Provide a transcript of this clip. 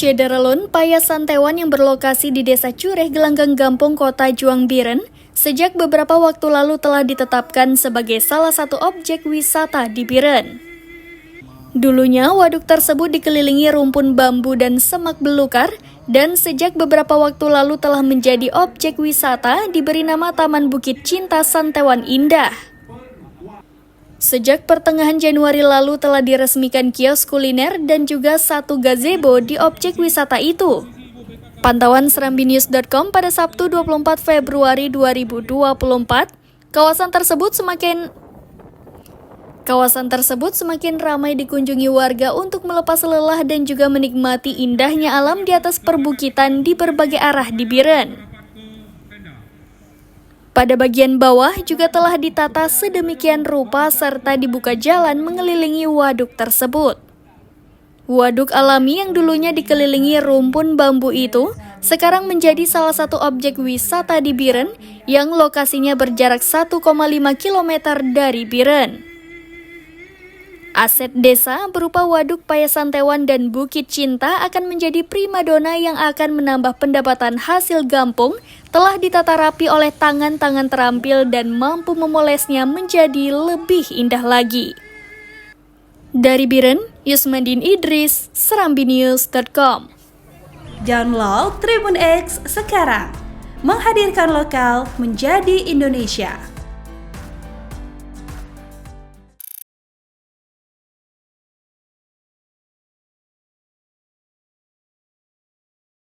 Syederalun, Payasan Tewan yang berlokasi di Desa Cureh, Gelanggang Gampung, Kota Juang Biren, sejak beberapa waktu lalu telah ditetapkan sebagai salah satu objek wisata di Biren. Dulunya, waduk tersebut dikelilingi rumpun bambu dan semak belukar, dan sejak beberapa waktu lalu telah menjadi objek wisata diberi nama Taman Bukit Cinta Santewan Indah. Sejak pertengahan Januari lalu telah diresmikan kios kuliner dan juga satu gazebo di objek wisata itu. Pantauan serambinews.com pada Sabtu 24 Februari 2024, kawasan tersebut semakin ramai dikunjungi warga untuk melepas lelah dan juga menikmati indahnya alam di atas perbukitan di berbagai arah di Biren. Pada bagian bawah juga telah ditata sedemikian rupa serta dibuka jalan mengelilingi waduk tersebut. Waduk alami yang dulunya dikelilingi rumpun bambu itu sekarang menjadi salah satu objek wisata di Biren yang lokasinya berjarak 1,5 km dari Biren. Aset desa berupa waduk Payasan Tewan dan Bukit Cinta akan menjadi primadona yang akan menambah pendapatan hasil gampung, telah ditata rapi oleh tangan-tangan terampil dan mampu memolesnya menjadi lebih indah lagi. Dari Biren, Yusmandin Idris, serambinews.com. Download Tribun X sekarang, menghadirkan lokal menjadi Indonesia.